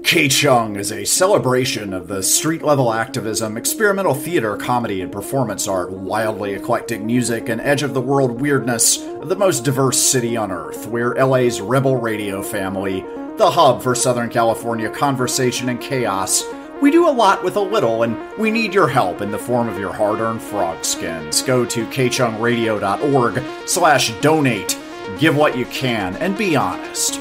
K-Chung is a celebration of the street-level activism, experimental theater, comedy, and performance art, wildly eclectic music, and edge-of-the-world weirdness of the most diverse city on Earth. We're LA's Rebel Radio family, the hub for Southern California conversation and chaos. We do a lot with a little, and we need your help in the form of your hard-earned frog skins. Go to kchungradio.org/donate. Give what you can, and be honest.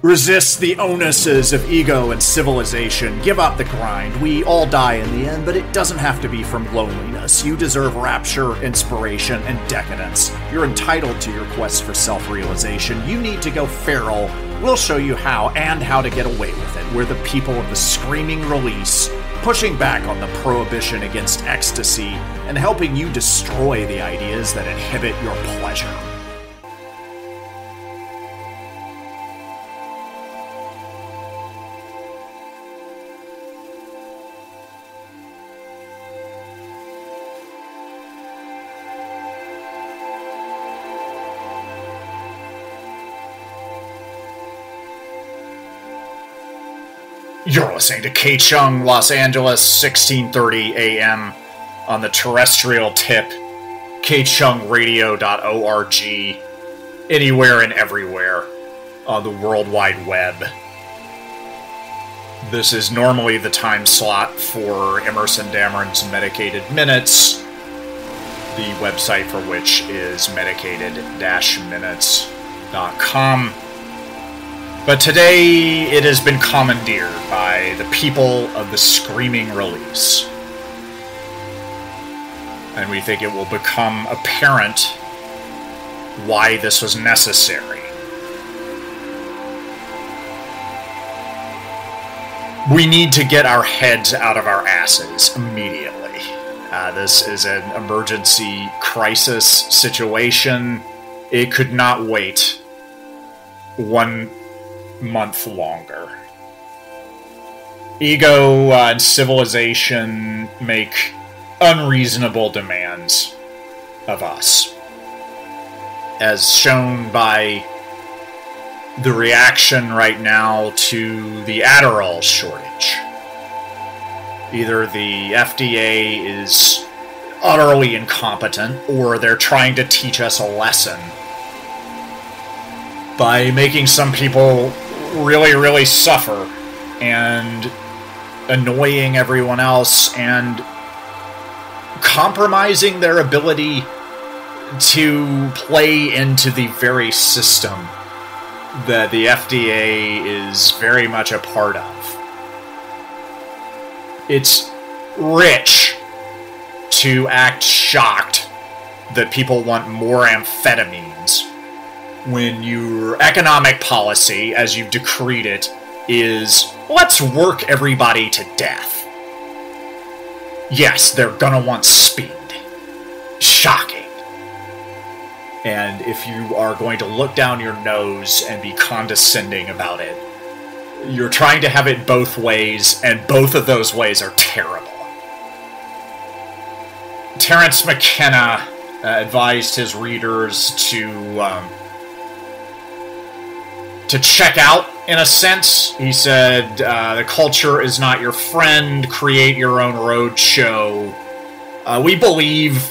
Resist the onuses of ego and civilization. Give up the grind. We all die in the end, but it doesn't have to be from loneliness. You deserve rapture, inspiration, and decadence. You're entitled to your quest for self-realization. You need to go feral. We'll show you how and how to get away with it. We're the people of the screaming release, pushing back on the prohibition against ecstasy and helping you destroy the ideas that inhibit your pleasure. You're listening to K-Chung, Los Angeles, 1630 AM on the terrestrial tip, kchungradio.org, anywhere and everywhere on the World Wide Web. This is normally the time slot for Emerson Dameron's Medicated Minutes, the website for which is medicated-minutes.com. But today, it has been commandeered by the people of the screaming release. And we think it will become apparent why this was necessary. We need to get our heads out of our asses immediately. This is an emergency crisis situation. It could not wait 1 month longer. Ego and civilization make unreasonable demands of us, as shown by the reaction right now to the Adderall shortage. Either the FDA is utterly incompetent, or they're trying to teach us a lesson by making some people really, really suffer and annoying everyone else and compromising their ability to play into the very system that the FDA is very much a part of. It's rich to act shocked that people want more amphetamines when your economic policy, as you've decreed it, is, let's work everybody to death. Yes, they're gonna want speed. Shocking. And if you are going to look down your nose and be condescending about it, you're trying to have it both ways, and both of those ways are terrible. Terence McKenna advised his readers to check out, in a sense. He said, the culture is not your friend, create your own road show. We believe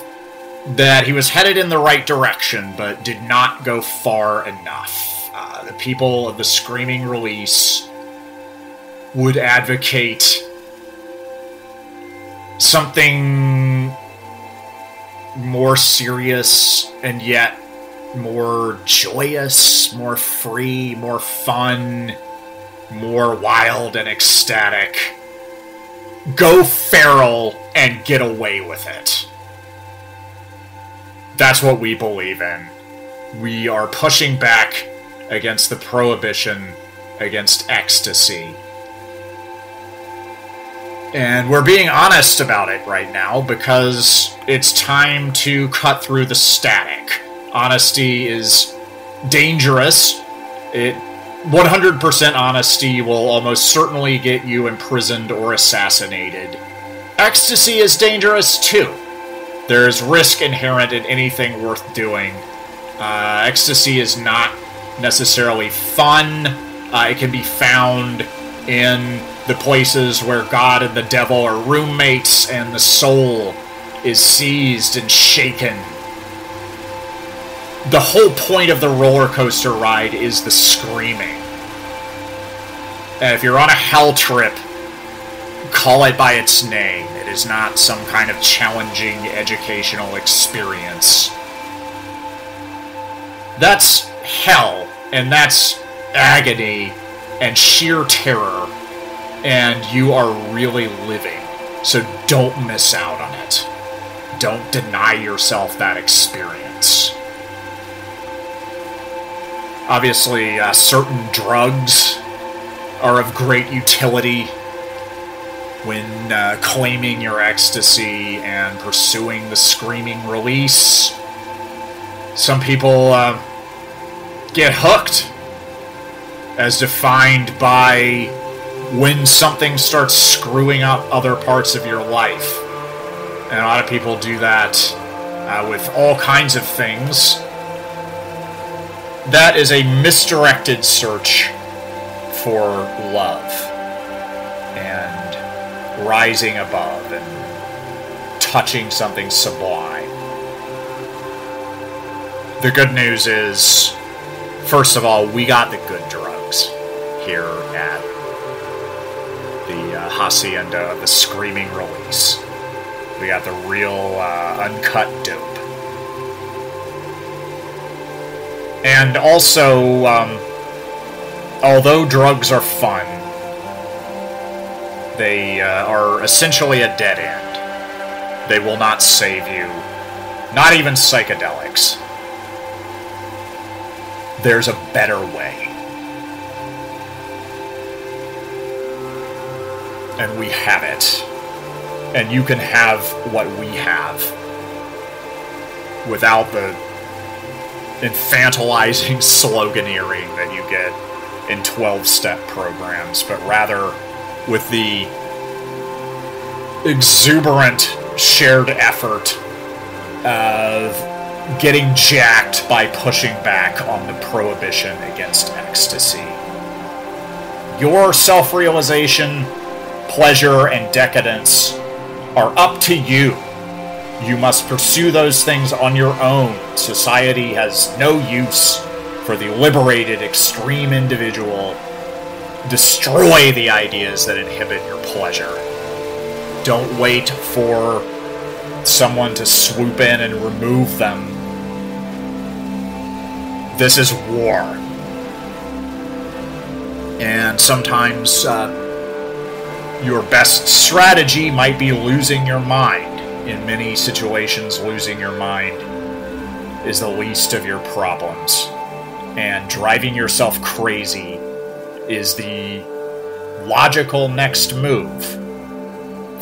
that he was headed in the right direction, but did not go far enough. The people of the screaming release would advocate something more serious and yet more joyous, more free, more fun, more wild and ecstatic. Go feral and get away with it. That's what we believe in. We are pushing back against the prohibition against ecstasy. And we're being honest about it right now because it's time to cut through the static. Honesty is dangerous. 100% honesty will almost certainly get you imprisoned or assassinated. Ecstasy is dangerous too. There's risk inherent in anything worth doing. Ecstasy is not necessarily fun. It can be found in the places where God and the devil are roommates and the soul is seized and shaken. The whole point of the roller coaster ride is the screaming. And if you're on a hell trip, call it by its name. It is not some kind of challenging educational experience. That's hell, and that's agony and sheer terror, and you are really living. So don't miss out on it. Don't deny yourself that experience. Obviously, certain drugs are of great utility when claiming your ecstasy and pursuing the screaming release. Some people get hooked, as defined by when something starts screwing up other parts of your life. And a lot of people do that with all kinds of things. That is a misdirected search for love and rising above and touching something sublime. The good news is, first of all, we got the good drugs here at the Hacienda of the Screaming Release. We got the real uncut dope. And also, although drugs are fun, they are essentially a dead end. They will not save you. Not even psychedelics. There's a better way. And we have it. And you can have what we have without the infantilizing sloganeering that you get in 12-step programs, but rather with the exuberant shared effort of getting jacked by pushing back on the prohibition against ecstasy. Your self-realization, pleasure, and decadence are up to you. You must pursue those things on your own. Society has no use for the liberated, extreme individual. Destroy the ideas that inhibit your pleasure. Don't wait for someone to swoop in and remove them. This is war. And sometimes your best strategy might be losing your mind. In many situations, losing your mind is the least of your problems. And driving yourself crazy is the logical next move.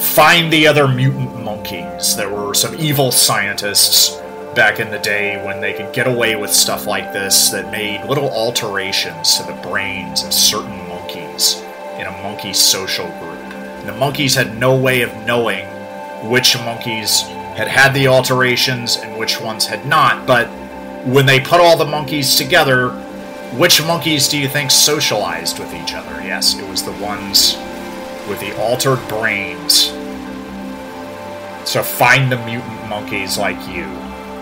Find the other mutant monkeys. There were some evil scientists back in the day when they could get away with stuff like this that made little alterations to the brains of certain monkeys in a monkey social group. And the monkeys had no way of knowing which monkeys had had the alterations and which ones had not, but when they put all the monkeys together, which monkeys do you think socialized with each other? Yes, it was the ones with the altered brains. So find the mutant monkeys like you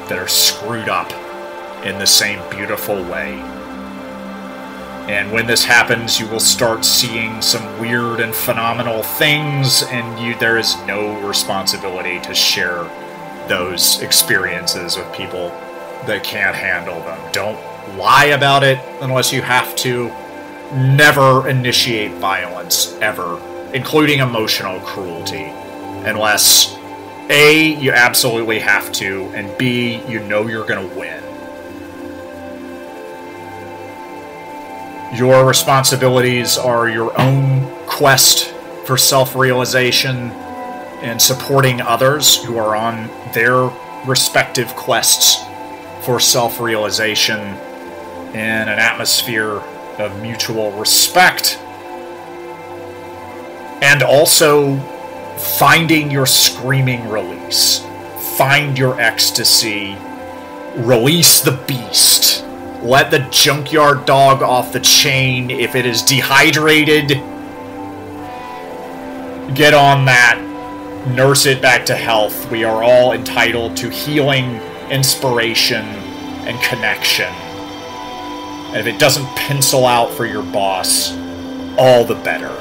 that are screwed up in the same beautiful way. And when this happens, you will start seeing some weird and phenomenal things, and there is no responsibility to share those experiences with people that can't handle them. Don't lie about it unless you have to. Never initiate violence, ever, including emotional cruelty, unless A, you absolutely have to, and B, you know you're going to win. Your responsibilities are your own quest for self-realization and supporting others who are on their respective quests for self-realization in an atmosphere of mutual respect. And also finding your screaming release. Find your ecstasy. Release the beast. Let the junkyard dog off the chain. If it is dehydrated, get on that. Nurse it back to health. We are all entitled to healing, inspiration, and connection. And if it doesn't pencil out for your boss, all the better.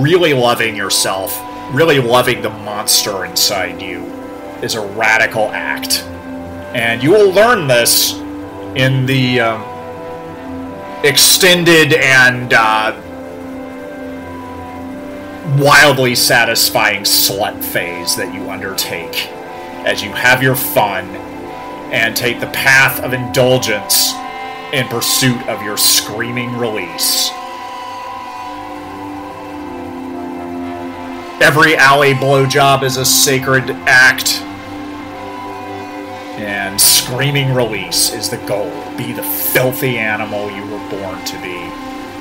Really loving yourself, really loving the monster inside you is a radical act. And you will learn this in the extended and wildly satisfying slut phase that you undertake as you have your fun and take the path of indulgence in pursuit of your screaming release. Every alley blowjob is a sacred act, and screaming release is the goal. Be the filthy animal you were born to be.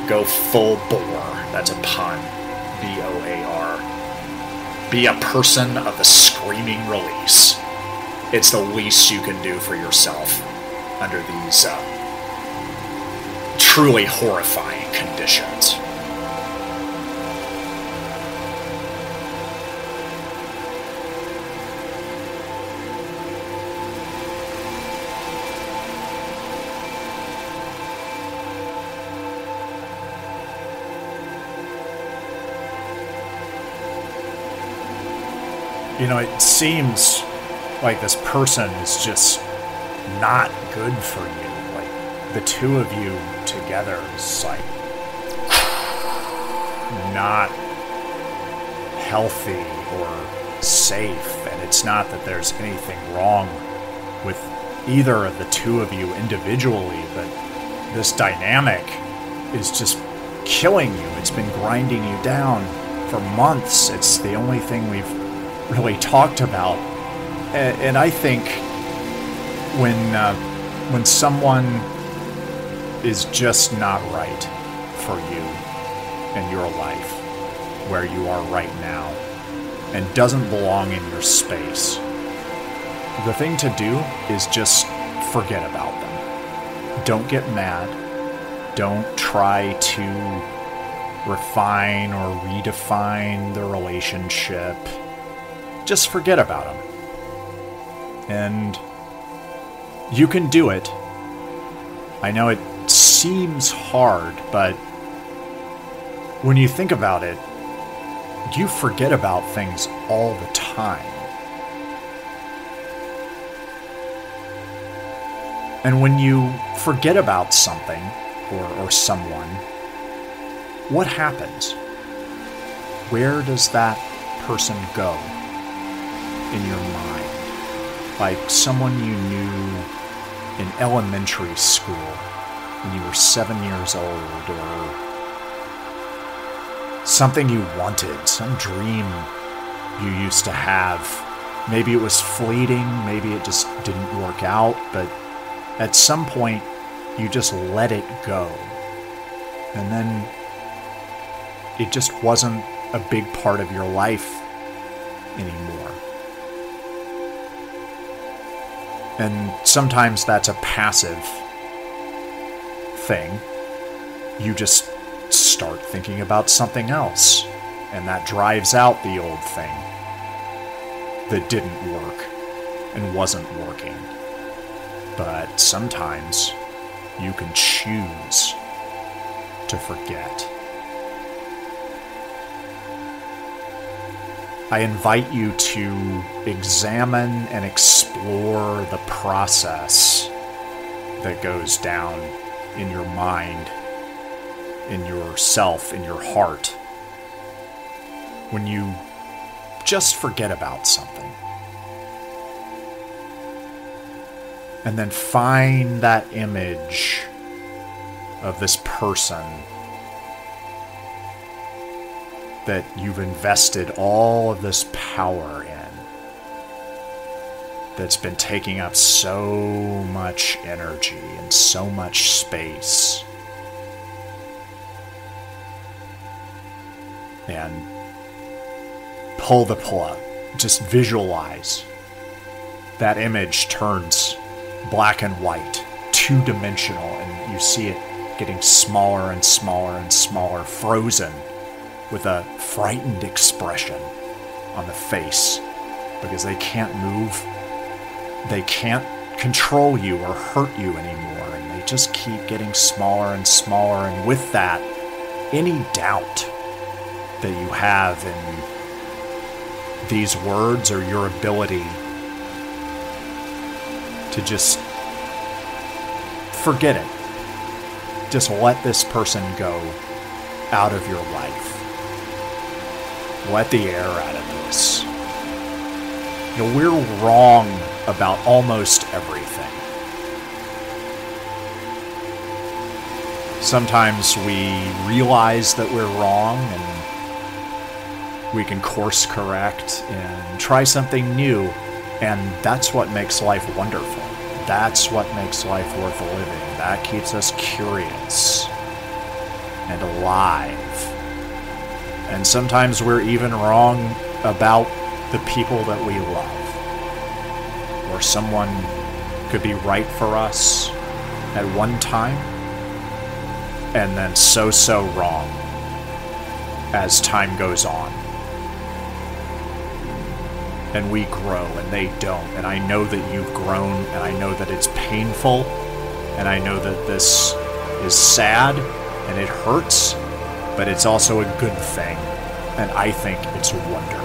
Go full bore. That's a pun. B-O-A-R. Be a person of the screaming release. It's the least you can do for yourself under these truly horrifying conditions. You know, it seems like this person is just not good for you. Like, the two of you together is, like, not healthy or safe. And it's not that there's anything wrong with either of the two of you individually, but this dynamic is just killing you. It's been grinding you down for months. It's the only thing we've really talked about. And I think when someone is just not right for you in your life, where you are right now, and doesn't belong in your space, the thing to do is just forget about them. Don't get mad. Don't try to refine or redefine the relationship. Just forget about them. And you can do it. I know it seems hard, but when you think about it, you forget about things all the time. And when you forget about something or someone, what happens? Where does that person go in your mind? Like someone you knew in elementary school when you were 7 years old, or something you wanted, some dream you used to have. Maybe it was fleeting, maybe it just didn't work out, but at some point you just let it go. And then it just wasn't a big part of your life anymore. And sometimes that's a passive thing. You just start thinking about something else, and that drives out the old thing that didn't work and wasn't working. But sometimes you can choose to forget. I invite you to examine and explore the process that goes down in your mind, in yourself, in your heart, when you just forget about something. And then find that image of this person that you've invested all of this power in, that's been taking up so much energy and so much space. And pull the plug. Just visualize that image turns black and white two-dimensional, and you see it getting smaller and smaller and smaller, frozen, with a frightened expression on the face, because they can't move, they can't control you or hurt you anymore, and they just keep getting smaller and smaller. And with that, any doubt that you have in these words or your ability to just forget it, just let this person go out of your life. Let the air out of this. You know, we're wrong about almost everything. Sometimes we realize that we're wrong and we can course correct and try something new, and that's what makes life wonderful. That's what makes life worth living. That keeps us curious and alive. And sometimes we're even wrong about the people that we love. Or someone could be right for us at one time, and then so wrong as time goes on. And we grow, and they don't. And I know that you've grown, and I know that it's painful, and I know that this is sad, and it hurts, but it's also a good thing, and I think it's wonderful.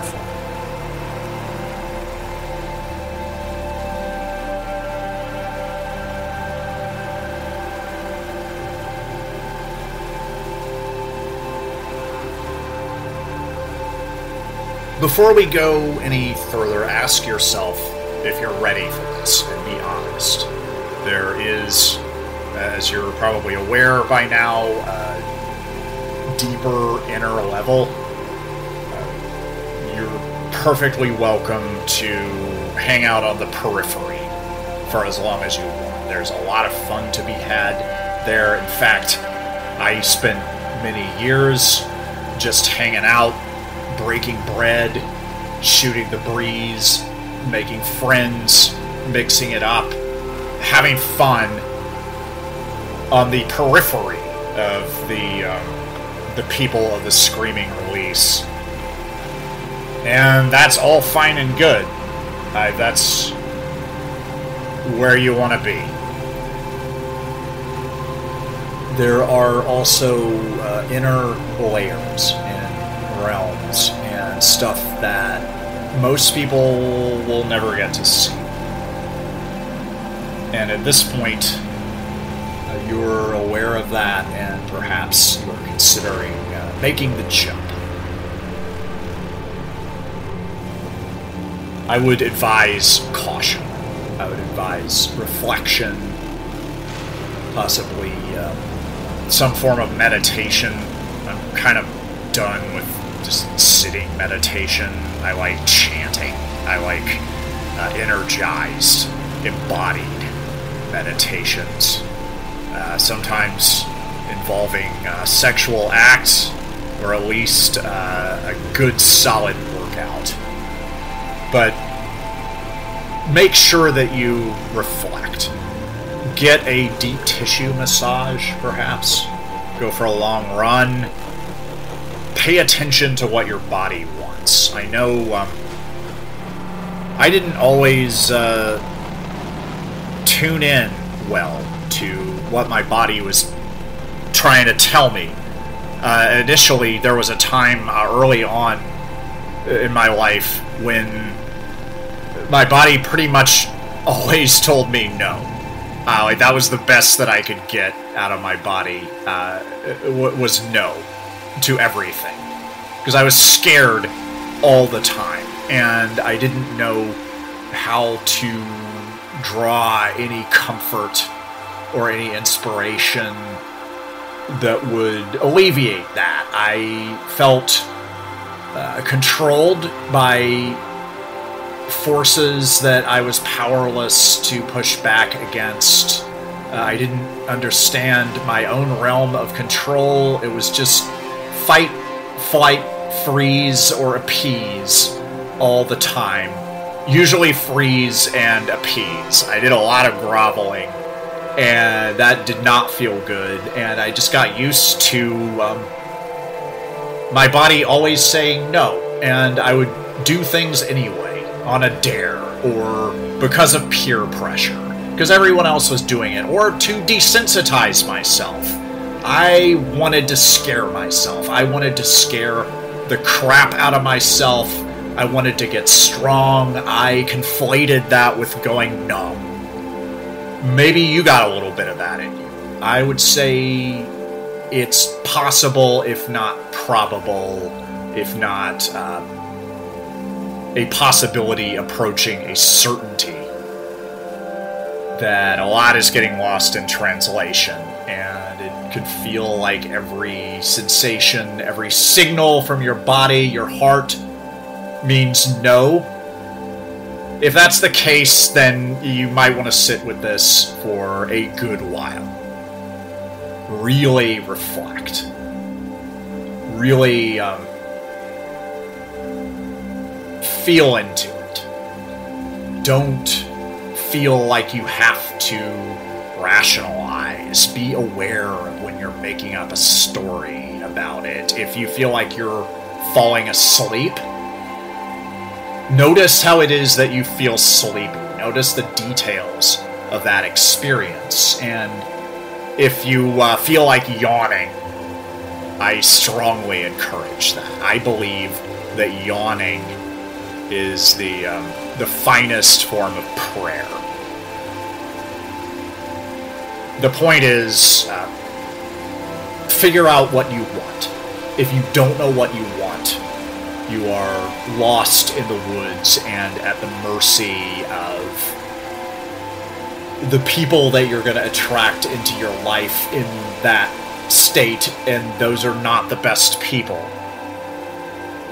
Before we go any further, ask yourself if you're ready for this, and be honest. There is, as you're probably aware by now, a deeper inner level. You're perfectly welcome to hang out on the periphery for as long as you want. There's a lot of fun to be had there. In fact, I spent many years just hanging out, breaking bread, shooting the breeze, making friends, mixing it up, having fun on the periphery of the people of the Screaming Release. And that's all fine and good. That's where you want to be. There are also inner layers and realms and stuff that most people will never get to see. And at this point, you're aware of that, and perhaps you're considering making the jump. I would advise caution. I would advise reflection, possibly some form of meditation. I'm kind of done with just sitting meditation. I like chanting. I like energized, embodied meditations. Sometimes involving sexual acts, or at least a good solid workout. But make sure that you reflect. Get a deep tissue massage, perhaps. Go for a long run. Pay attention to what your body wants. I know I didn't always tune in well to what my body was trying to tell me. Initially, there was a time early on in my life when my body pretty much always told me no. Like, that was the best that I could get out of my body, was no to everything. Because I was scared all the time, and I didn't know how to draw any comfort or any inspiration that would alleviate that. I felt controlled by forces that I was powerless to push back against. I didn't understand my own realm of control. It was just fight, flight, freeze, or appease all the time. Usually freeze and appease. I did a lot of groveling And that did not feel good, and I just got used to my body always saying no, and I would do things anyway, on a dare, or because of peer pressure, because everyone else was doing it, or to desensitize myself. I wanted to scare myself. I wanted to scare the crap out of myself. I wanted to get strong. I conflated that with going numb. Maybe you got a little bit of that in you. I would say it's possible, if not probable, if not a possibility approaching a certainty, that a lot is getting lost in translation, and it could feel like every sensation, every signal from your body, your heart, means no. If that's the case, then you might want to sit with this for a good while. Really reflect. Really feel into it. Don't feel like you have to rationalize. Be aware of when you're making up a story about it. If you feel like you're falling asleep, notice how it is that you feel sleepy. Notice the details of that experience. And if you feel like yawning, I strongly encourage that. I believe that yawning is the finest form of prayer. The point is, figure out what you want. If you don't know what you want, you are lost in the woods and at the mercy of the people that you're going to attract into your life in that state, and those are not the best people.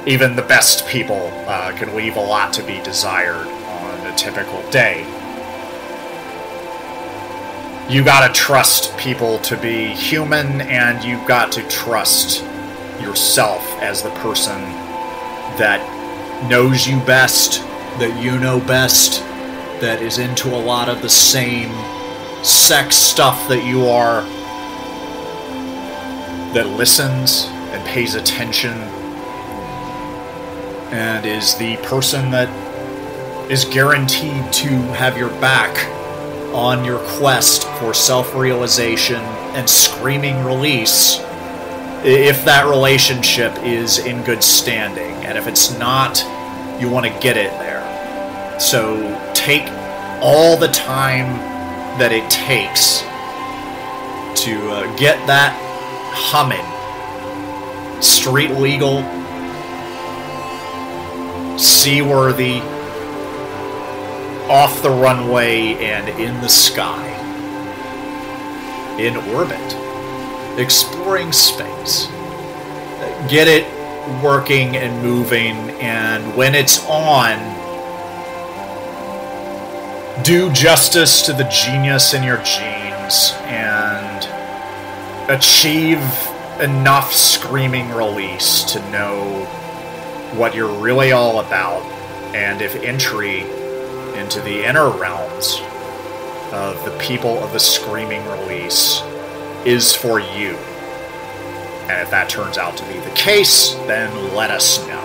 Even the best people can leave a lot to be desired on a typical day. You gotta trust people to be human, and you've got to trust yourself as the person that knows you best, that you know best, that is into a lot of the same sex stuff that you are, that listens and pays attention, and is the person that is guaranteed to have your back on your quest for self-realization and screaming release, if that relationship is in good standing. And if it's not, you want to get it there. So take all the time that it takes to get that humming. Street legal, seaworthy, off the runway and in the sky, in orbit, exploring space. Get it working and moving, and when it's on, do justice to the genius in your genes and achieve enough screaming release to know what you're really all about, and if entry into the inner realms of the people of the screaming release is for you. And if that turns out to be the case, then let us know.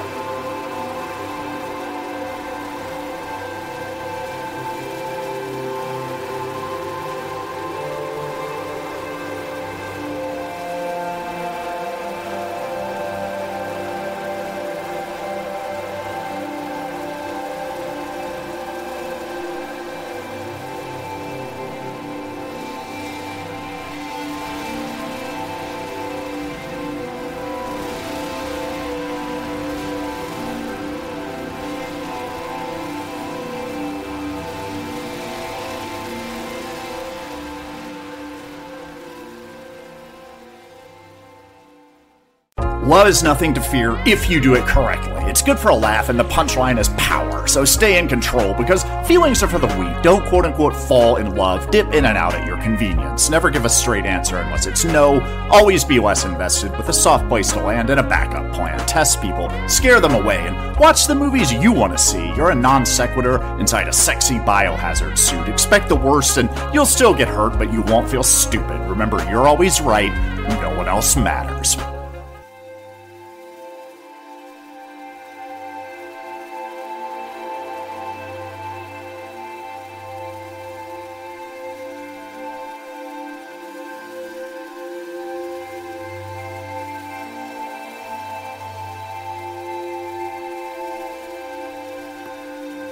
Love is nothing to fear if you do it correctly. It's good for a laugh, and the punchline is power, so stay in control, because feelings are for the weak. Don't quote-unquote fall in love. Dip in and out at your convenience. Never give a straight answer unless it's no. Always be less invested, with a soft place to land and a backup plan. Test people, scare them away, and watch the movies you want to see. You're a non sequitur inside a sexy biohazard suit. Expect the worst, and you'll still get hurt, but you won't feel stupid. Remember, you're always right. No one else matters.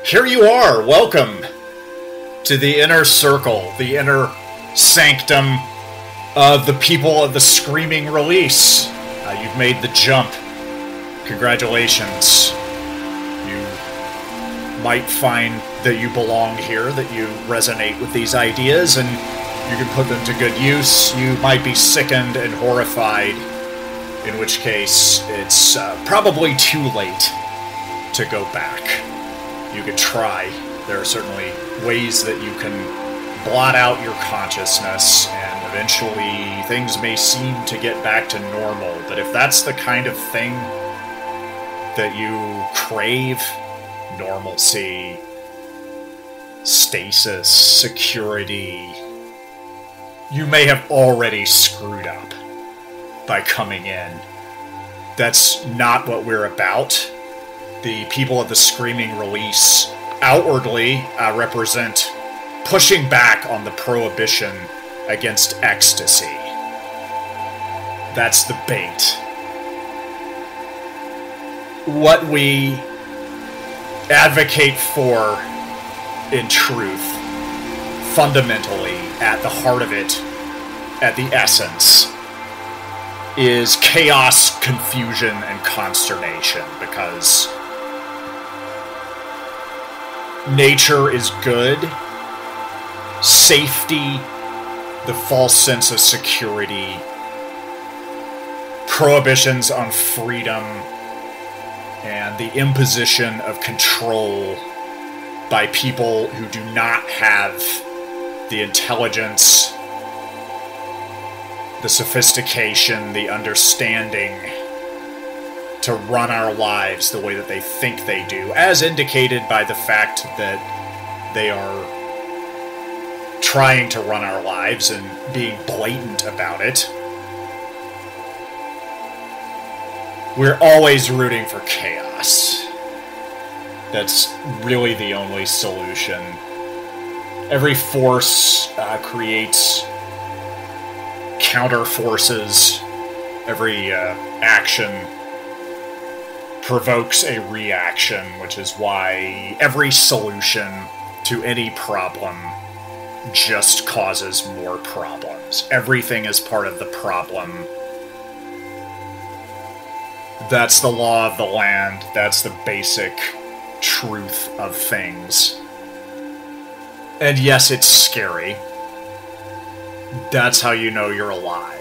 Here you are, welcome to the inner circle, the inner sanctum of the people of the Screaming Release. You've made the jump. Congratulations. You might find that you belong here, that you resonate with these ideas, and you can put them to good use. You might be sickened and horrified, in which case it's probably too late to go back. You could try. There are certainly ways that you can blot out your consciousness, and eventually things may seem to get back to normal. But if that's the kind of thing that you crave, normalcy, stasis, security, you may have already screwed up by coming in. That's not what we're about. The people of the Screaming Release outwardly represent pushing back on the prohibition against ecstasy. That's the bait. What we advocate for, in truth, fundamentally, at the heart of it, at the essence, is chaos, confusion, and consternation, because nature is good. Safety, the false sense of security, prohibitions on freedom, and the imposition of control by people who do not have the intelligence, the sophistication, the understanding to run our lives the way that they think they do, as indicated by the fact that they are trying to run our lives and being blatant about it. We're always rooting for chaos. That's really the only solution. Every force creates counter forces. Every action provokes a reaction, which is why every solution to any problem just causes more problems. Everything is part of the problem. That's the law of the land. That's the basic truth of things. And yes, it's scary. That's how you know you're alive.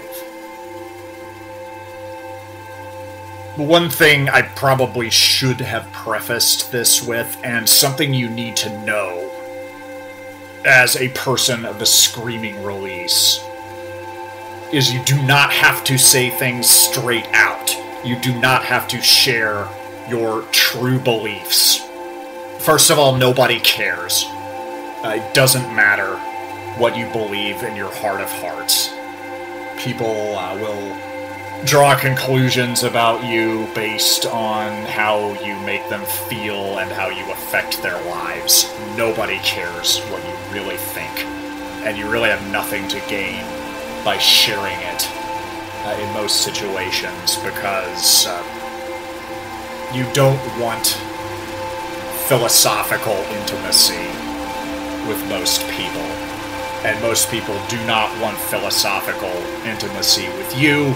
One thing I probably should have prefaced this with, and something you need to know as a person of the Screaming Release, is you do not have to say things straight out. You do not have to share your true beliefs. First of all, nobody cares. It doesn't matter what you believe in your heart of hearts. People will draw conclusions about you based on how you make them feel and how you affect their lives. Nobody cares what you really think, and you really have nothing to gain by sharing it in most situations, because you don't want philosophical intimacy with most people. And most people do not want philosophical intimacy with you.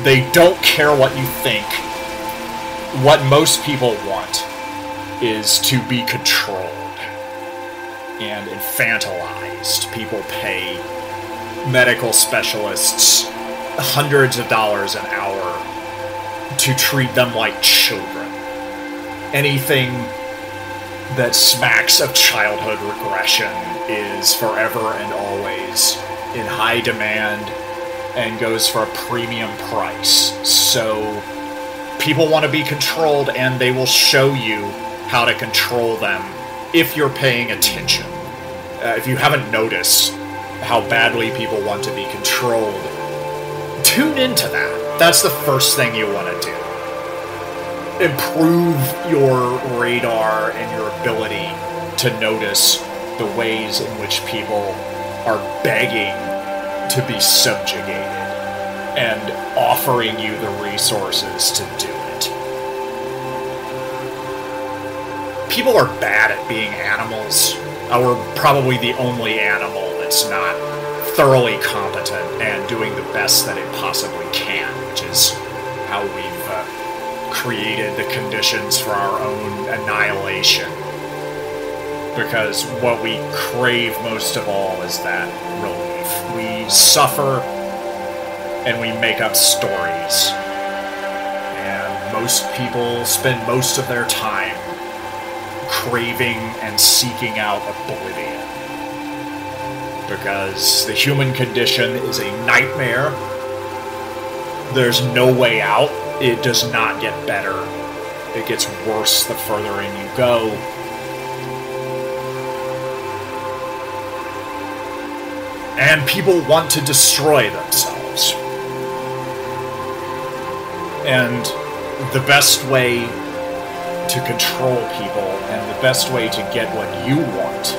They don't care what you think. What most people want is to be controlled and infantilized. People pay medical specialists hundreds of dollars an hour to treat them like children. Anything that smacks of childhood regression is forever and always in high demand and goes for a premium price. So people want to be controlled, and they will show you how to control them if you're paying attention. If you haven't noticed how badly people want to be controlled, tune into that. That's the first thing you want to do. Improve your radar and your ability to notice the ways in which people are begging to be subjugated and offering you the resources to do it. People are bad at being animals. We're probably the only animal that's not thoroughly competent and doing the best that it possibly can, which is how we've created the conditions for our own annihilation. Because what we crave most of all is that relief. We suffer and we make up stories. And most people spend most of their time craving and seeking out oblivion. Because the human condition is a nightmare. There's no way out. It does not get better. It gets worse the further in you go. And people want to destroy themselves. And the best way to control people and the best way to get what you want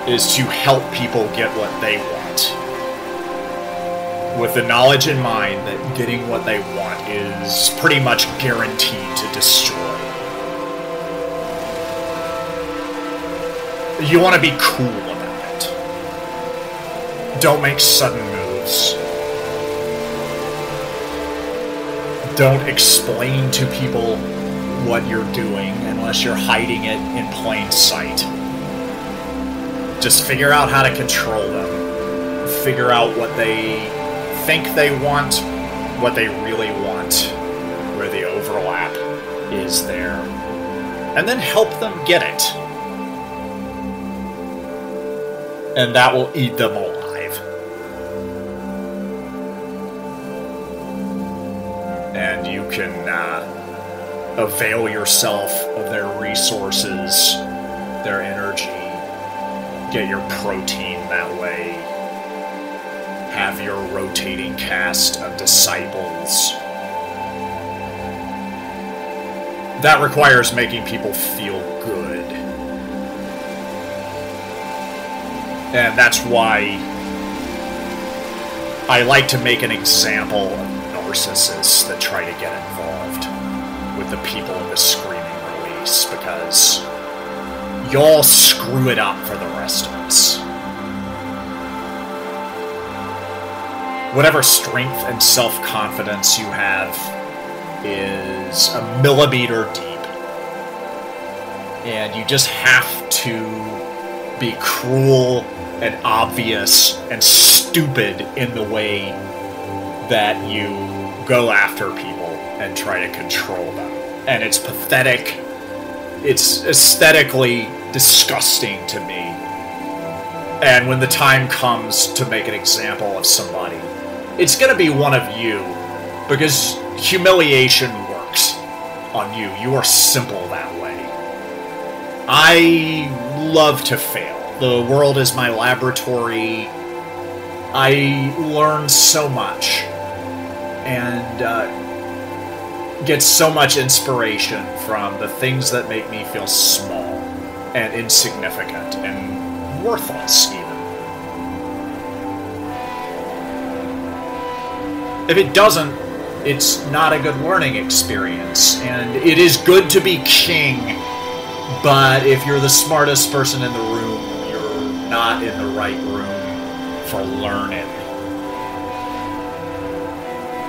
is to help people get what they want. With the knowledge in mind that getting what they want is pretty much guaranteed to destroy. You want to be cool about it. Don't make sudden moves. Don't explain to people what you're doing unless you're hiding it in plain sight. Just figure out how to control them. Figure out what they think they want, what they really want, where the overlap is there, and then help them get it. And that will eat them alive. And you can avail yourself of their resources, their energy, get your protein that way. Have your rotating cast of disciples. That requires making people feel good. And that's why I like to make an example of narcissists that try to get involved with the people in the screaming release, because y'all screw it up for the rest of us. Whatever strength and self-confidence you have is a millimeter deep. And you just have to be cruel and obvious and stupid in the way that you go after people and try to control them. And it's pathetic. It's aesthetically disgusting to me. And when the time comes to make an example of somebody, it's going to be one of you, because humiliation works on you. You are simple that way. I love to fail. The world is my laboratory. I learn so much and get so much inspiration from the things that make me feel small and insignificant and worthless, even. If it doesn't, it's not a good learning experience. And it is good to be king, but if you're the smartest person in the room, you're not in the right room for learning.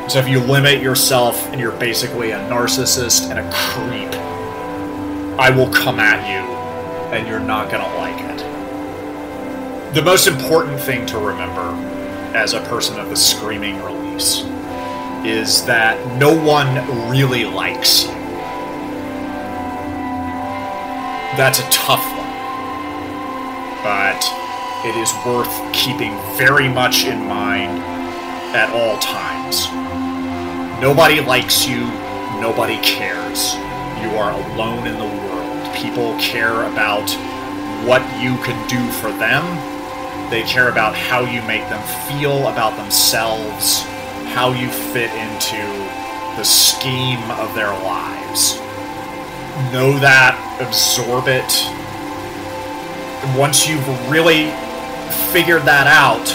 So if you limit yourself and you're basically a narcissist and a creep, I will come at you and you're not going to like it. The most important thing to remember as a person of the screaming release is that no one really likes you. That's a tough one, but it is worth keeping very much in mind at all times. Nobody likes you, nobody cares. You are alone in the world. People care about what you can do for them. They care about how you make them feel about themselves, how you fit into the scheme of their lives. Know that, absorb it. Once you've really figured that out,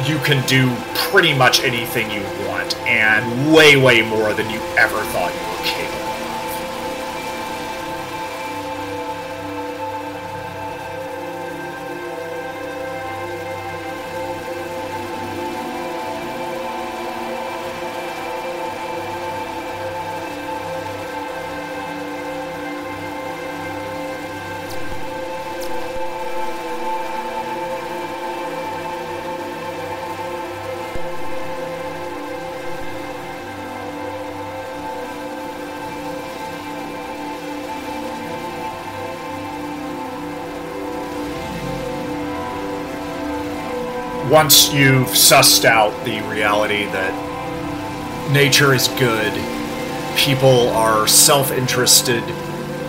you can do pretty much anything you want, and way, way more than you ever thought you were capable of. Once you've sussed out the reality that nature is good, people are self-interested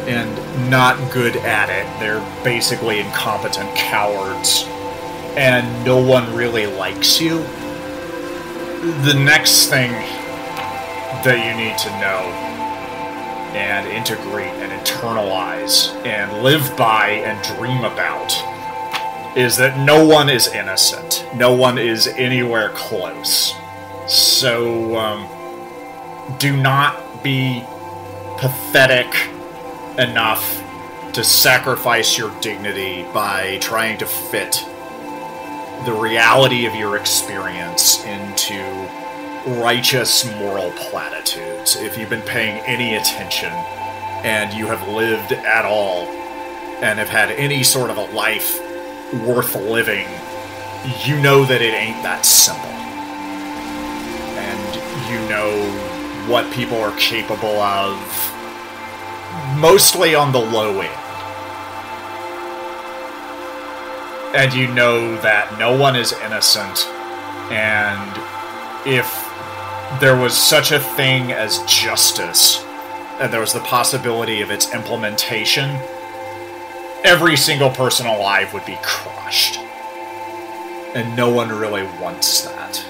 and not good at it, they're basically incompetent cowards, and no one really likes you, the next thing that you need to know and integrate and internalize and live by and dream about is that no one is innocent. No one is anywhere close. So, do not be pathetic enough to sacrifice your dignity by trying to fit the reality of your experience into righteous moral platitudes. If you've been paying any attention and you have lived at all and have had any sort of a life worth living, you know that it ain't that simple. And you know what people are capable of, mostly on the low end. And you know that no one is innocent, and if there was such a thing as justice, and there was the possibility of its implementation, every single person alive would be crushed. And no one really wants that.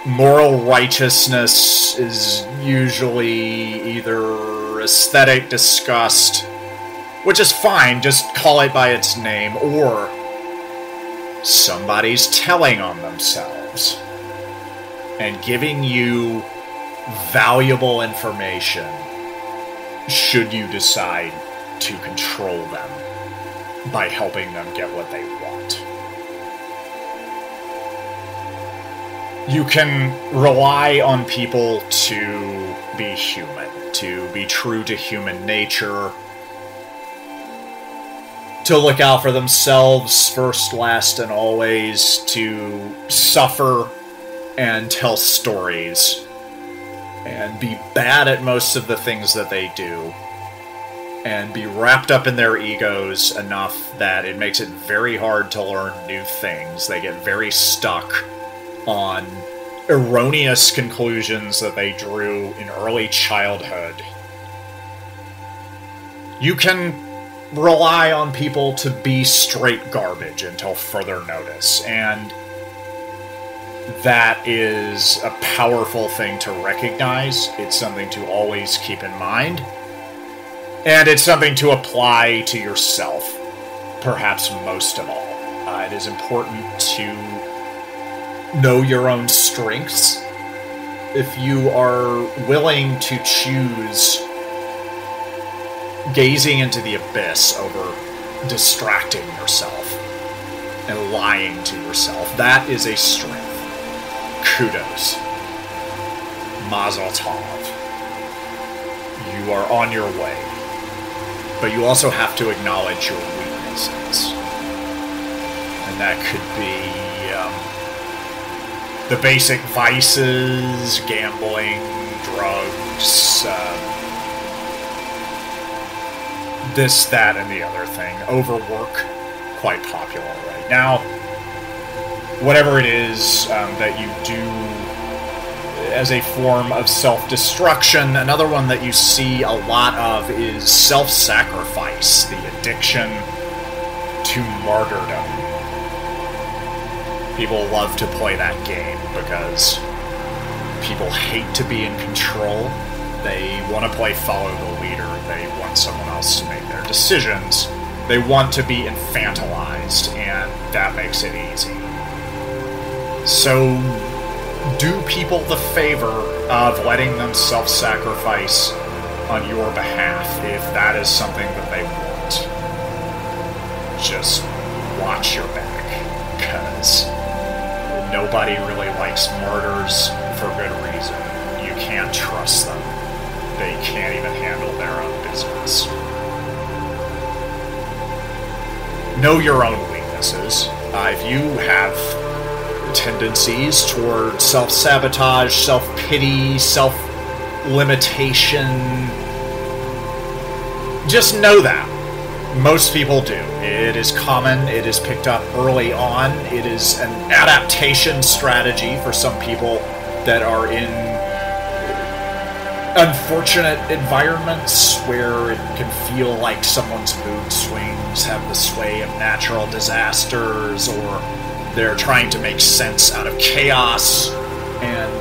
Moral righteousness is usually either aesthetic disgust, which is fine, just call it by its name, or somebody's telling on themselves and giving you valuable information should you decide to control them by helping them get what they want. You can rely on people to be human, to be true to human nature, to look out for themselves first, last, and always, to suffer and tell stories, and be bad at most of the things that they do, and be wrapped up in their egos enough that it makes it very hard to learn new things. They get very stuck on erroneous conclusions that they drew in early childhood. You can rely on people to be straight garbage until further notice, and that is a powerful thing to recognize. It's something to always keep in mind. And it's something to apply to yourself, perhaps most of all. It is important to know your own strengths. If you are willing to choose gazing into the abyss over distracting yourself and lying to yourself, that is a strength. Kudos. Mazel tov. You are on your way. But you also have to acknowledge your weaknesses. That could be the basic vices, gambling, drugs, this, that, and the other thing. Overwork, quite popular right now. Whatever it is that you do as a form of self-destruction. Another one that you see a lot of is self-sacrifice, the addiction to martyrdom. People love to play that game because people hate to be in control. They want to play follow the leader. They want someone else to make their decisions. They want to be infantilized, and that makes it easy. So, do people the favor of letting them self-sacrifice on your behalf if that is something that they want. Just watch your back, because nobody really likes martyrs for good reason. You can't trust them. They can't even handle their own business. Know your own weaknesses. If you have tendencies toward self-sabotage, self-pity, self-limitation, just know that. Most people do. It is common. It is picked up early on. It is an adaptation strategy for some people that are in unfortunate environments where it can feel like someone's mood swings have the sway of natural disasters, or they're trying to make sense out of chaos, and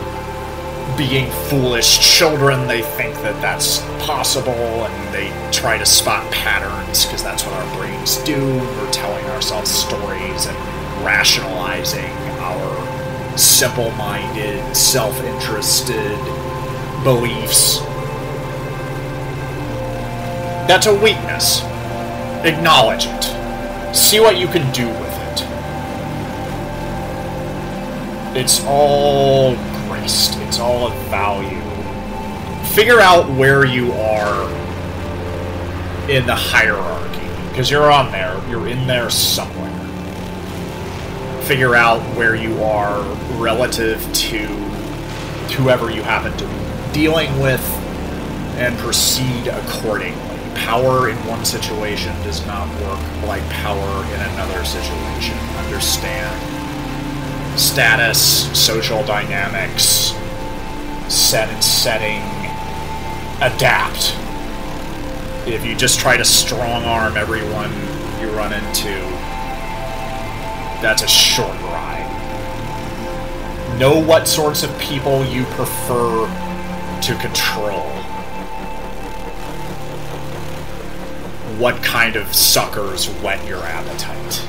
being foolish children, they think that that's possible, and they try to spot patterns, because that's what our brains do. We're telling ourselves stories and rationalizing our simple-minded, self-interested beliefs. That's a weakness. Acknowledge it. See what you can do with it. It's all graced. It's all of value. Figure out where you are in the hierarchy, because you're on there. You're in there somewhere. Figure out where you are relative to whoever you happen to be dealing with, and proceed accordingly. Power in one situation does not work like power in another situation. Understand status, social dynamics, set and setting, adapt. If you just try to strong-arm everyone you run into, that's a short ride. Know what sorts of people you prefer to control. What kind of suckers whet your appetite.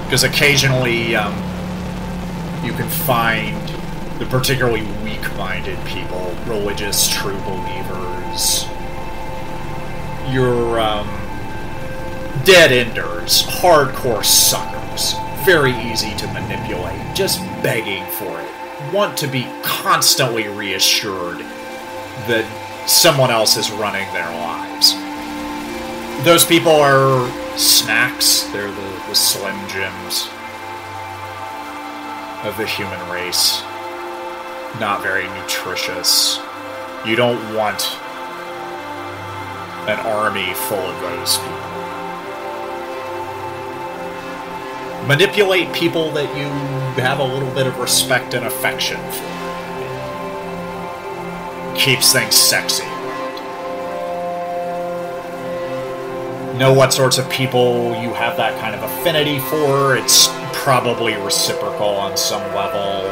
Because occasionally you can find the particularly weak-minded people, religious true believers, your dead-enders, hardcore suckers, very easy to manipulate, just begging for it, want to be constantly reassured that someone else is running their lives. Those people are snacks. They're the Slim Jims of the human race. Not very nutritious. You don't want an army full of those people. Manipulate people that you have a little bit of respect and affection for. Keeps things sexy. Know what sorts of people you have that kind of affinity for. It's probably reciprocal on some level.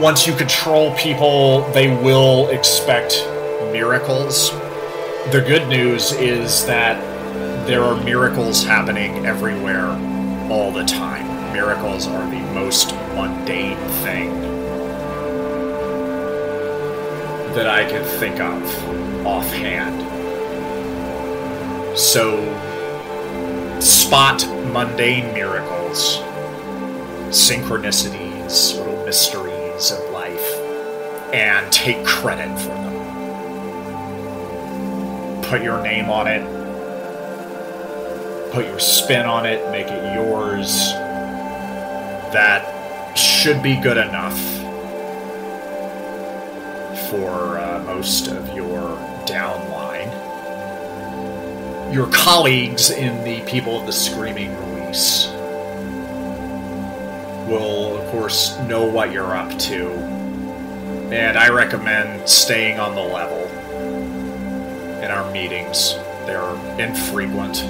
Once you control people, they will expect miracles. The good news is that there are miracles happening everywhere all the time. Miracles are the most mundane thing that I can think of offhand. So, spot mundane miracles, synchronicities, little mysteries of life, and take credit for them. Put your name on it. put your spin on it, make it yours. That should be good enough for most of your downline. Your colleagues in the People of the Screaming Release will, of course, know what you're up to, and I recommend staying on the level in our meetings. They're infrequent.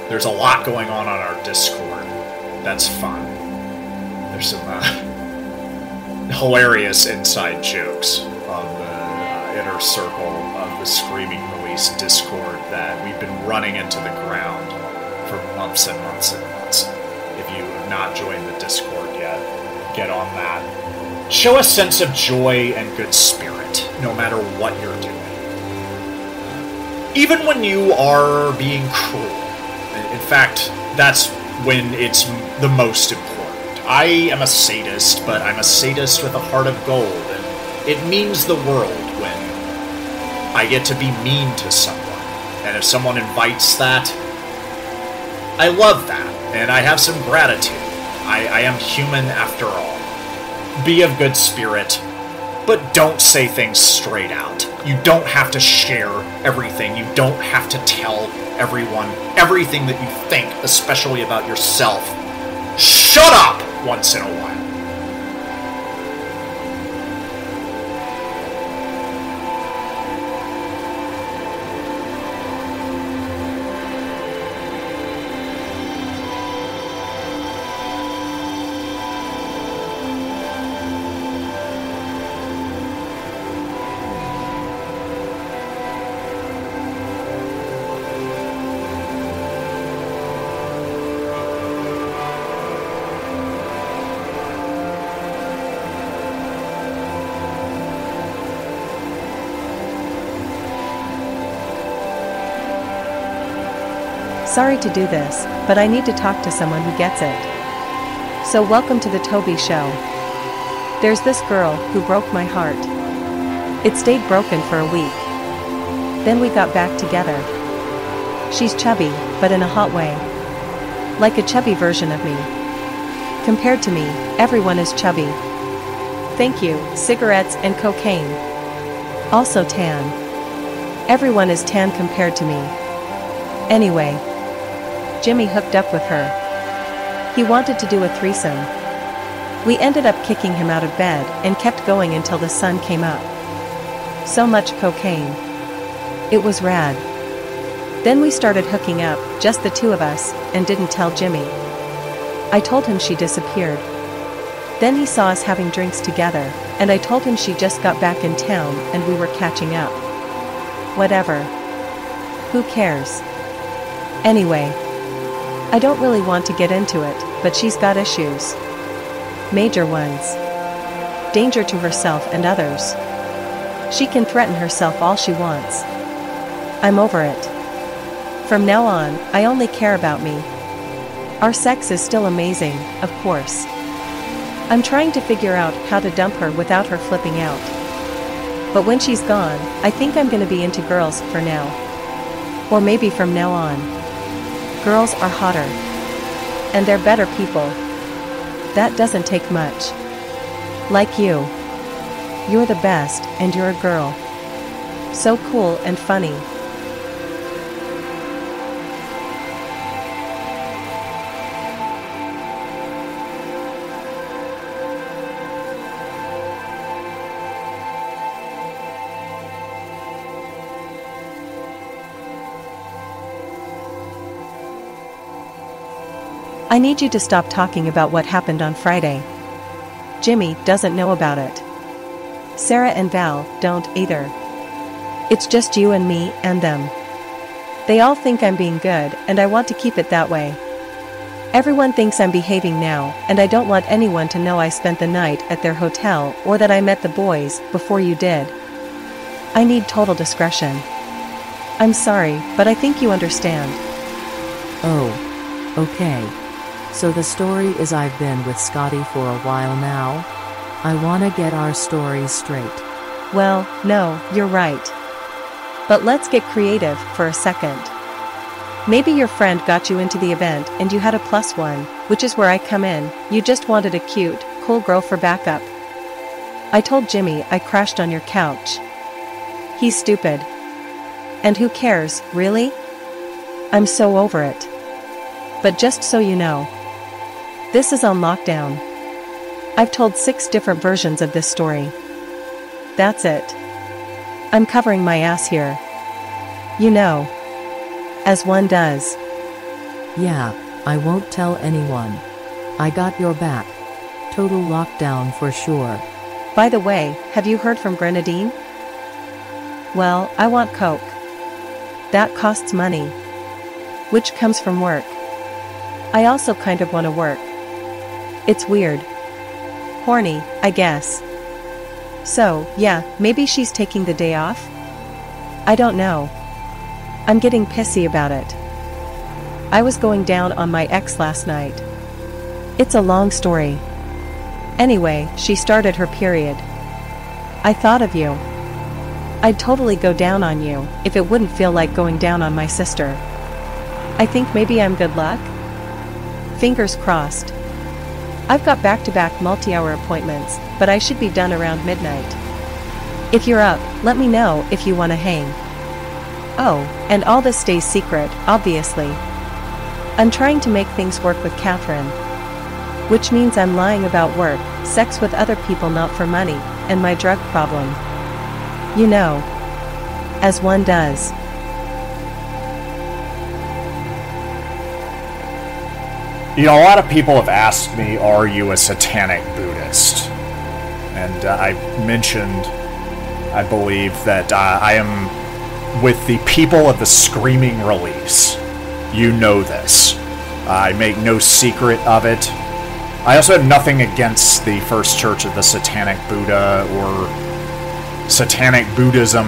There's a lot going on our Discord. That's fun. There's some hilarious inside jokes on the inner circle of the Screaming Release Discord that we've been running into the ground for months and months and months. If you have not joined the Discord yet, get on that. Show a sense of joy and good spirit, no matter what you're doing. Even when you are being cruel. In fact, that's when it's the most important. I am a sadist, but I'm a sadist with a heart of gold, and it means the world when I get to be mean to someone. And if someone invites that, I love that, and I have some gratitude. I am human after all. Be of good spirit, but don't say things straight out. You don't have to share everything. You don't have to tell everyone everything that you think, especially about yourself. Shut up once in a while. Sorry to do this, but I need to talk to someone who gets it. So welcome to the Toby Show. There's this girl who broke my heart. It stayed broken for a week. Then we got back together. She's chubby, but in a hot way. Like a chubby version of me. Compared to me, everyone is chubby. Thank you, cigarettes and cocaine. Also tan. Everyone is tan compared to me. Anyway, Jimmy hooked up with her. He wanted to do a threesome. We ended up kicking him out of bed and kept going until the sun came up. So much cocaine. It was rad. Then we started hooking up, just the two of us, and didn't tell Jimmy. I told him she disappeared. Then he saw us having drinks together, and I told him she just got back in town and we were catching up. Whatever. Who cares? Anyway, I don't really want to get into it, but she's got issues. Major ones. Danger to herself and others. She can threaten herself all she wants. I'm over it. From now on, I only care about me. Our sex is still amazing, of course. I'm trying to figure out how to dump her without her flipping out. But when she's gone, I think I'm gonna be into girls for now. Or maybe from now on. Girls are hotter. And they're better people. That doesn't take much. Like you. You're the best, and you're a girl. So cool and funny. I need you to stop talking about what happened on Friday. Jimmy doesn't know about it. Sarah and Val don't either. It's just you and me and them. They all think I'm being good, and I want to keep it that way. Everyone thinks I'm behaving now, and I don't want anyone to know I spent the night at their hotel or that I met the boys before you did. I need total discretion. I'm sorry, but I think you understand. Oh. Okay. So the story is I've been with Scotty for a while now? I wanna get our stories straight. Well, no, you're right. But let's get creative for a second. Maybe your friend got you into the event and you had a +1, which is where I come in. You just wanted a cute, cool girl for backup. I told Jimmy I crashed on your couch. He's stupid. And who cares, really? I'm so over it. But just so you know, this is on lockdown. I've told 6 different versions of this story. That's it. I'm covering my ass here. You know. As one does. Yeah, I won't tell anyone. I got your back. Total lockdown for sure. By the way, have you heard from Grenadine? Well, I want coke. That costs money. Which comes from work. I also kind of want to work. It's weird. Horny, I guess. So, yeah, maybe she's taking the day off? I don't know. I'm getting pissy about it. I was going down on my ex last night. It's a long story. Anyway, she started her period. I thought of you. I'd totally go down on you if it wouldn't feel like going down on my sister. I think maybe I'm good luck? Fingers crossed. I've got back-to-back multi-hour appointments, but I should be done around midnight. If you're up, let me know if you want to hang. Oh, and all this stays secret, obviously. I'm trying to make things work with Catherine. Which means I'm lying about work, sex with other people not for money, and my drug problem. You know. As one does. You know, a lot of people have asked me, are you a satanic Buddhist? And I mentioned, I believe, that I am with the people of the Screaming Release. You know this. I make no secret of it. I also have nothing against the First Church of the Satanic Buddha or Satanic Buddhism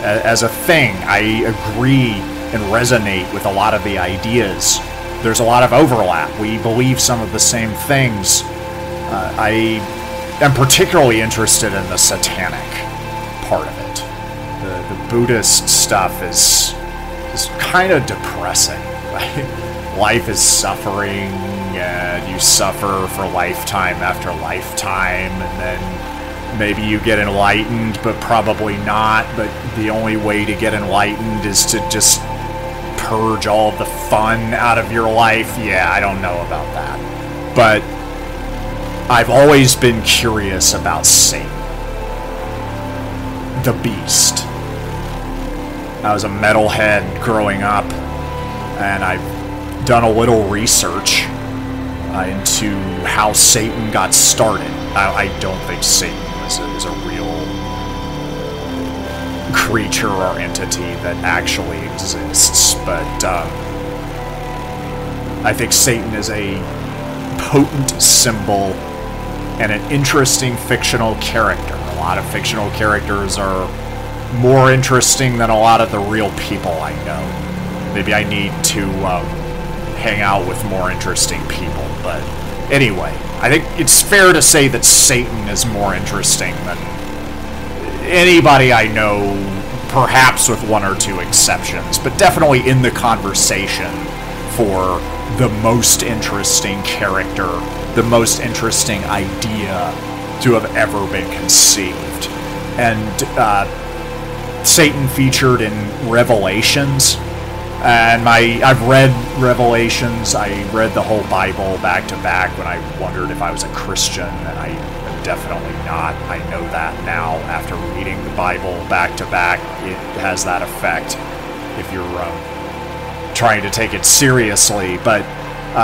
as a thing. I agree and resonate with a lot of the ideas. There's a lot of overlap. We believe some of the same things. I am particularly interested in the satanic part of it. The Buddhist stuff is kind of depressing. Life is suffering, and you suffer for lifetime after lifetime, and then maybe you get enlightened, but probably not. But the only way to get enlightened is to just purge all the fun out of your life. Yeah, I don't know about that. But I've always been curious about Satan, the beast. I was a metalhead growing up, and I've done a little research into how Satan got started. I don't think Satan is a real creature or entity that actually exists, but I think Satan is a potent symbol and an interesting fictional character. A lot of fictional characters are more interesting than a lot of the real people I know. Maybe I need to hang out with more interesting people, but anyway, I think it's fair to say that Satan is more interesting than anybody I know, perhaps with one or two exceptions, but definitely in the conversation for the most interesting character, the most interesting idea to have ever been conceived. And Satan featured in Revelations, and I've read Revelations. I read the whole Bible back to back when I wondered if I was a Christian, and I am definitely not. I know that now after reading the Bible back to back. It has that effect if you're trying to take it seriously. But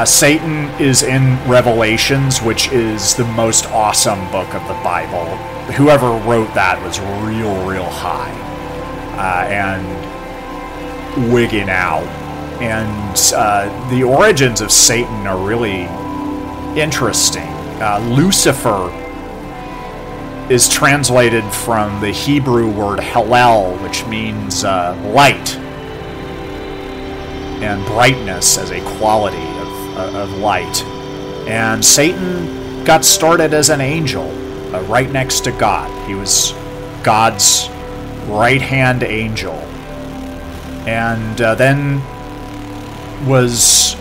Satan is in Revelations, which is the most awesome book of the Bible. Whoever wrote that was real high and wigging out. And the origins of Satan are really interesting. Lucifer is translated from the Hebrew word Hallel, which means light and brightness as a quality of light. And Satan got started as an angel, right next to God. He was God's right-hand angel. And then was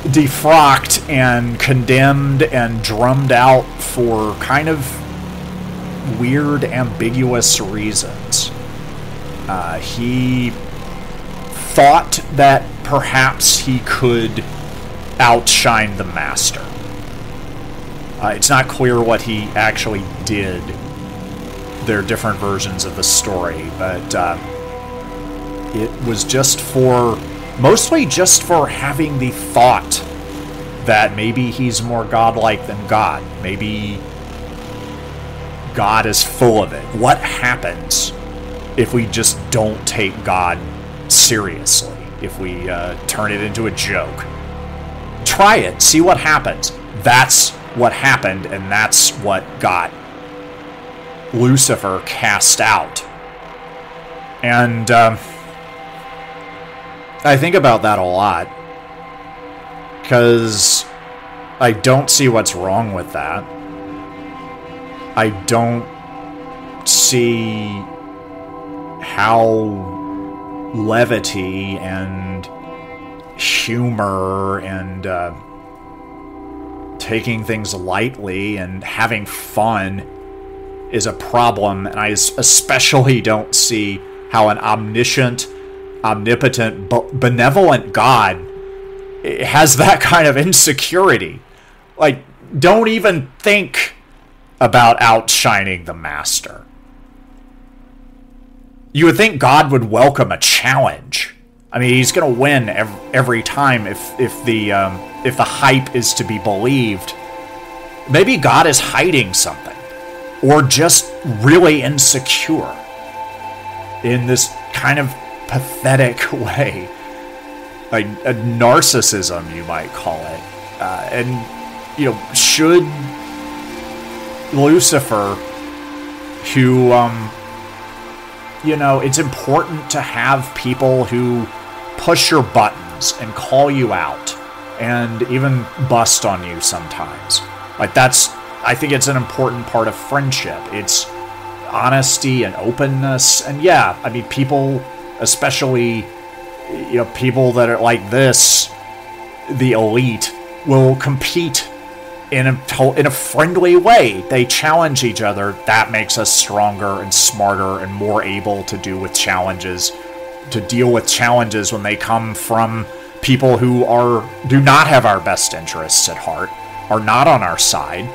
defrocked and condemned and drummed out for kind of weird, ambiguous reasons. He thought that perhaps he could outshine the master. It's not clear what he actually did. There are different versions of the story, but it was mostly just for having the thought that maybe he's more godlike than God. Maybe God is full of it. What happens if we just don't take God seriously? If we turn it into a joke? Try it. See what happens. That's what happened, and that's what got Lucifer cast out. And I think about that a lot, because I don't see what's wrong with that. I don't see how levity and humor and taking things lightly and having fun is a problem, and I especially don't see how an omniscient, omnipotent, benevolent God has that kind of insecurity. Like, don't even think about outshining the master. You would think God would welcome a challenge. I mean, he's going to win every time if the hype is to be believed. Maybe God is hiding something, or just really insecure in this kind of pathetic way, like a narcissism, you might call it. And should Lucifer, who it's important to have people who push your buttons and call you out and even bust on you sometimes. Like, I think it's an important part of friendship. It's honesty and openness. And yeah, I mean, people, especially, people that are like this, the elite, will compete in a friendly way. They challenge each other. That makes us stronger and smarter and more able to deal with challenges when they come from people who do not have our best interests at heart, are not on our side.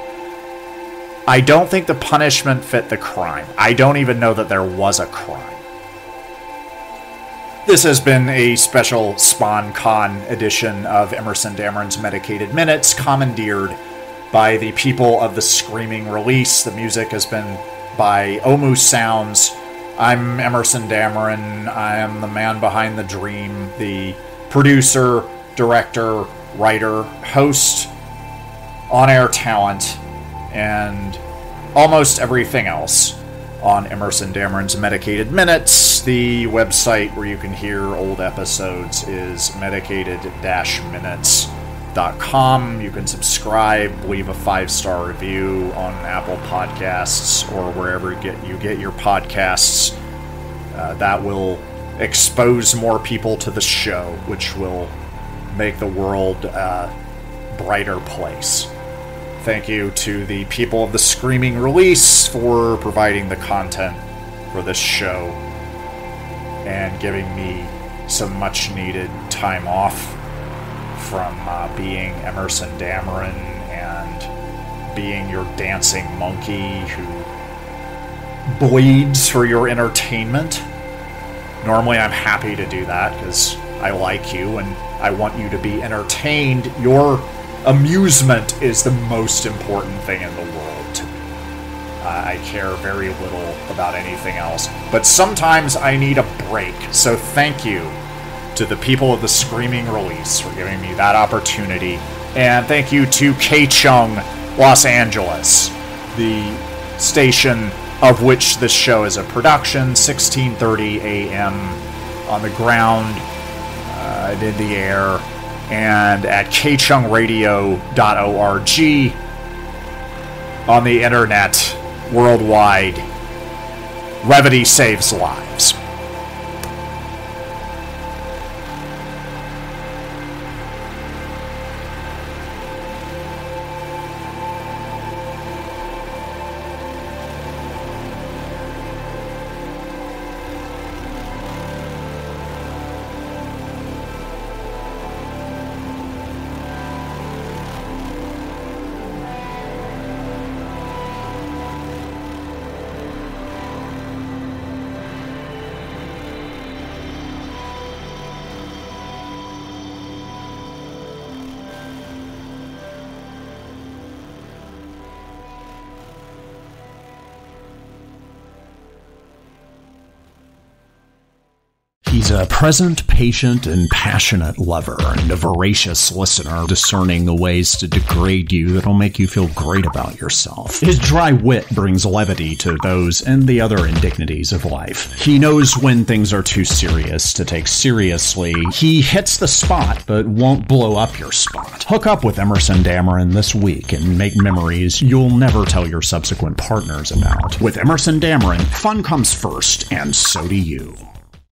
I don't think the punishment fit the crime. I don't even know that there was a crime. This has been a special sponcon edition of Emerson Dameron's Medicated Minutes, commandeered by the people of the Screaming Release. The music has been by Omu Sounds. I'm Emerson Dameron. I am the man behind the dream, the producer, director, writer, host, on-air talent, and almost everything else on Emerson Dameron's Medicated Minutes. The website where you can hear old episodes is medicated-minutes.com. You can subscribe, leave a 5-star review on Apple Podcasts or wherever you get your podcasts. That will expose more people to the show, which will make the world a brighter place. Thank you to the people of the Screaming Release for providing the content for this show and giving me some much needed time off from being Emerson Dameron and being your dancing monkey who bleeds for your entertainment. Normally I'm happy to do that because I like you and I want you to be entertained. Your amusement is the most important thing in the world to me. I care very little about anything else. But sometimes I need a break. So thank you to the people of the Screaming Release for giving me that opportunity. And thank you to K-Chung, Los Angeles, the station of which this show is a production, 16:30 a.m. on the ground, and in the air, and at kchungradio.org on the internet, worldwide. Levity saves lives. He's a present, patient, and passionate lover, and a voracious listener, discerning the ways to degrade you that'll make you feel great about yourself. His dry wit brings levity to those and the other indignities of life. He knows when things are too serious to take seriously. He hits the spot, but won't blow up your spot. Hook up with Emerson Dameron this week and make memories you'll never tell your subsequent partners about. With Emerson Dameron, fun comes first, and so do you.